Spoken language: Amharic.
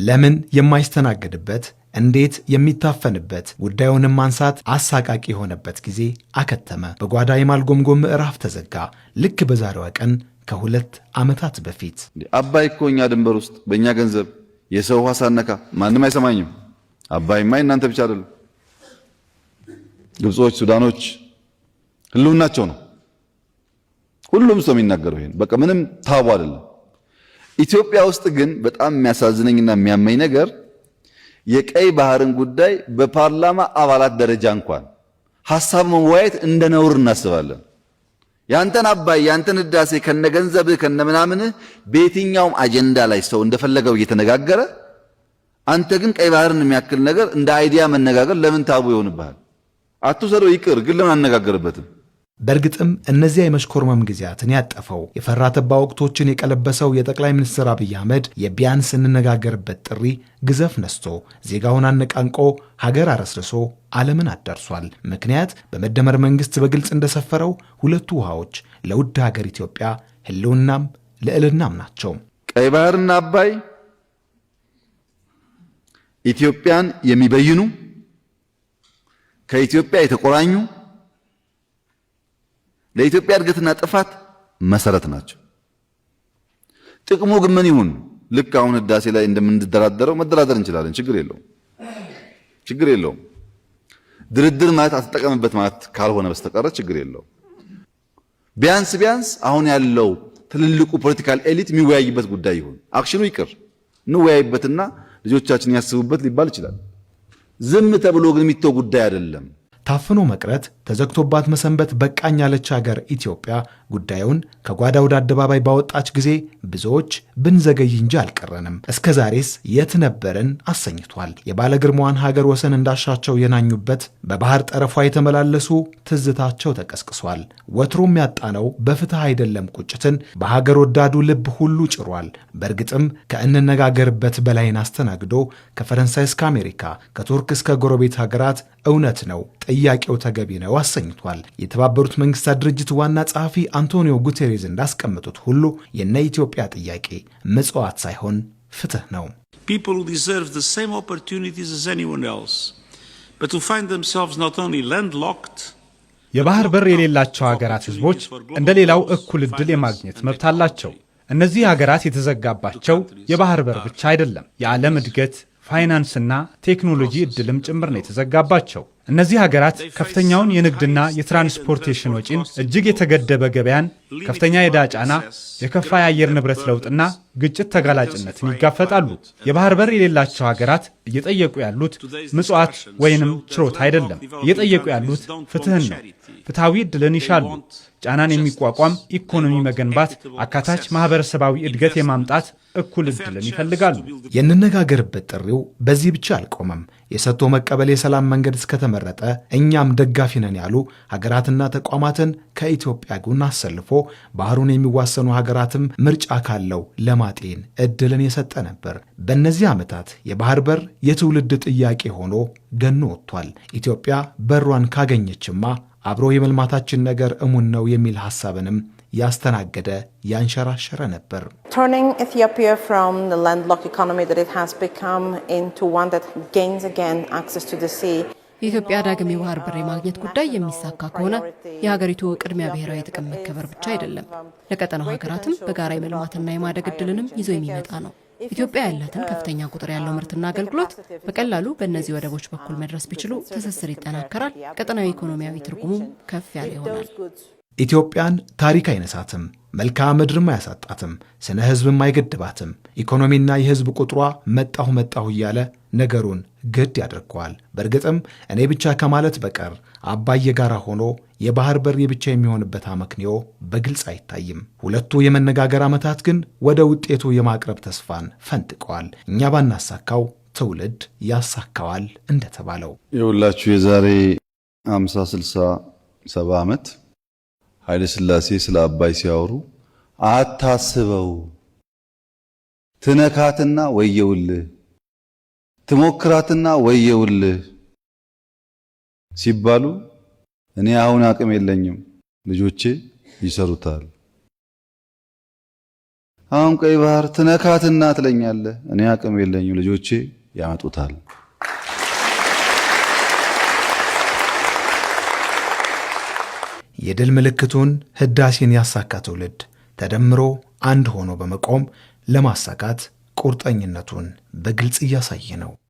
ለምን የማይስተናገድበት እንዴት የሚታፈንበት ጉዳዩንም ማንሳት አሳቃቂ የሆነበት ጊዜ አከተመ። በጓዳ የማልጎምጎም ምዕራፍ ተዘጋ። ልክ በዛሬዋ ቀን ከሁለት ዓመታት በፊት አባይ እኮ እኛ ድንበር ውስጥ በእኛ ገንዘብ የሰው ውሃ ሳነካ ማንም አይሰማኝም። አባይማ እናንተ ብቻ አይደለም፣ ግብጾች፣ ሱዳኖች ህልውናቸው ነው። ሁሉም ሰው የሚናገረው ይሄን በቃ ምንም ታቡ አይደለም። ኢትዮጵያ ውስጥ ግን በጣም የሚያሳዝነኝና የሚያመኝ ነገር የቀይ ባህርን ጉዳይ በፓርላማ አባላት ደረጃ እንኳን ሐሳብ መወያየት እንደ ነውር እናስባለን። ያንተን አባይ ያንተን ህዳሴ ከነገንዘብህ ከነምናምንህ በየትኛውም አጀንዳ ላይ ሰው እንደፈለገው እየተነጋገረ አንተ ግን ቀይ ባህርን የሚያክል ነገር እንደ አይዲያ መነጋገር ለምን ታቡ ይሆንብሃል? አትውሰደው ይቅር፣ ግን ለምን አነጋገርበትም? በእርግጥም እነዚያ የመሽኮርመም ጊዜያትን ያጠፈው የፈራተባ ወቅቶችን የቀለበሰው የጠቅላይ ሚኒስትር አብይ አህመድ የቢያንስ እንነጋገርበት ጥሪ ግዘፍ ነስቶ ዜጋውን አነቃንቆ ሀገር አረስርሶ ዓለምን አዳርሷል። ምክንያት በመደመር መንግስት በግልጽ እንደሰፈረው ሁለቱ ውሃዎች ለውድ ሀገር ኢትዮጵያ ህልውናም ልዕልናም ናቸው። ቀይ ባህርና አባይ ኢትዮጵያን የሚበይኑ ከኢትዮጵያ የተቆራኙ ለኢትዮጵያ እድገትና ጥፋት መሰረት ናቸው። ጥቅሙ ግን ምን ይሁን? ልክ አሁን ህዳሴ ላይ እንደምንደራደረው መደራደር እንችላለን። ችግር የለውም። ድርድር ማለት አትጠቀምበት ማለት ካልሆነ በስተቀር ችግር የለውም። ቢያንስ አሁን ያለው ትልልቁ ፖለቲካል ኤሊት የሚወያይበት ጉዳይ ይሁን። አክሽኑ ይቅር፣ እንወያይበትና ልጆቻችን ያስቡበት ሊባል ይችላል። ዝም ተብሎ ግን የሚተው ጉዳይ አይደለም። ታፍኖ መቅረት ተዘግቶባት መሰንበት በቃኝ ያለች ሀገር ኢትዮጵያ ጉዳዩን ከጓዳ ወደ አደባባይ ባወጣች ጊዜ ብዙዎች ብንዘገይ እንጂ አልቀረንም፣ እስከ ዛሬስ የት ነበርን አሰኝቷል። የባለ ግርማዋን ሀገር ወሰን እንዳሻቸው የናኙበት በባህር ጠረፏ የተመላለሱ ትዝታቸው ተቀስቅሷል። ወትሮም ያጣነው በፍትህ አይደለም ቁጭትን በሀገር ወዳዱ ልብ ሁሉ ጭሯል። በእርግጥም ከእንነጋገርበት በላይን አስተናግዶ ከፈረንሳይ እስከ አሜሪካ ከቱርክ እስከ ጎረቤት ሀገራት እውነት ነው ጥያቄው ተገቢ ነው አሰኝቷል። የተባበሩት መንግስታት ድርጅት ዋና ጸሐፊ አንቶኒዮ ጉቴሬዝ እንዳስቀመጡት ሁሉ የነ ኢትዮጵያ ጥያቄ ምጽዋት ሳይሆን ፍትህ ነው። People deserve the same opportunities as anyone else, but to find themselves not only landlocked የባህር በር የሌላቸው ሀገራት ህዝቦች እንደሌላው እኩል ዕድል የማግኘት መብት አላቸው። እነዚህ ሀገራት የተዘጋባቸው የባህር በር ብቻ አይደለም፣ የዓለም እድገት ፋይናንስና ቴክኖሎጂ ዕድልም ጭምር ነው የተዘጋባቸው። እነዚህ ሀገራት ከፍተኛውን የንግድና የትራንስፖርቴሽን ወጪን፣ እጅግ የተገደበ ገበያን፣ ከፍተኛ የዕዳ ጫና፣ የከፋ የአየር ንብረት ለውጥና ግጭት ተጋላጭነትን ይጋፈጣሉ። የባህር በር የሌላቸው ሀገራት እየጠየቁ ያሉት ምጽዋት ወይንም ችሮታ አይደለም። እየጠየቁ ያሉት ፍትህን ነው። ፍትሃዊ ዕድልን ይሻሉ። ጫናን የሚቋቋም ኢኮኖሚ መገንባት፣ አካታች ማህበረሰባዊ እድገት የማምጣት እኩል ዕድልን ይፈልጋሉ። የንነጋገርበት ጥሪው በዚህ ብቻ አልቆመም። የሰጥቶ መቀበል የሰላም መንገድ እስከተመረጠ እኛም ደጋፊ ነን ያሉ ሀገራትና ተቋማትን ከኢትዮጵያ ጎን አሰልፎ ባህሩን የሚዋሰኑ ሀገራትም ምርጫ ካለው ለማጤን ዕድልን የሰጠ ነበር። በእነዚህ ዓመታት የባህር በር የትውልድ ጥያቄ ሆኖ ገኖ ወጥቷል። ኢትዮጵያ በሯን ካገኘችማ አብሮ የመልማታችን ነገር እሙን ነው የሚል ሐሳብንም ያስተናገደ ያንሸራሸረ ነበር። Turning Ethiopia from the landlocked economy that it has become into one that gains again access to the sea. የኢትዮጵያ ዳግም የባህር በር የማግኘት ጉዳይ የሚሳካ ከሆነ የሀገሪቱ ቅድሚያ ብሔራዊ ጥቅም መከበር ብቻ አይደለም፣ ለቀጠናው ሀገራትም በጋራ የመልማትና የማደግ ዕድልንም ይዞ የሚመጣ ነው። ኢትዮጵያ ያላትን ከፍተኛ ቁጥር ያለው ምርትና አገልግሎት በቀላሉ በእነዚህ ወደቦች በኩል መድረስ ቢችሉ ትስስር ይጠናከራል፣ ቀጠናዊ ኢኮኖሚያዊ ትርጉሙም ከፍ ያለ ይሆናል። ኢትዮጵያን ታሪክ አይነሳትም፣ መልክዓ ምድርም አያሳጣትም፣ ስነ ህዝብም አይገድባትም። ኢኮኖሚና የህዝብ ቁጥሯ መጣሁ እያለ ነገሩን ግድ ያደርገዋል። በእርግጥም እኔ ብቻ ከማለት በቀር አባይ የጋራ ሆኖ የባህር በር የብቻ የሚሆንበት አመክንዮ በግልጽ አይታይም። ሁለቱ የመነጋገር ዓመታት ግን ወደ ውጤቱ የማቅረብ ተስፋን ፈንጥቀዋል። እኛ ባናሳካው ትውልድ ያሳካዋል እንደተባለው የሁላችሁ የዛሬ 50 60 70 ዓመት ኃይለ ሥላሴ ስለ አባይ ሲያወሩ አታስበው፣ ትነካትና ወየውልህ፣ ትሞክራትና ወየውልህ ሲባሉ እኔ አሁን አቅም የለኝም ልጆቼ ይሰሩታል፣ አሁን ቀይ ባህር ትነካትና ትለኛለህ። እኔ አቅም የለኝም፣ ልጆቼ ያመጡታል። የድል ምልክቱን ህዳሴን ያሳካ ትውልድ ተደምሮ አንድ ሆኖ በመቆም ለማሳካት ቁርጠኝነቱን በግልጽ እያሳየ ነው።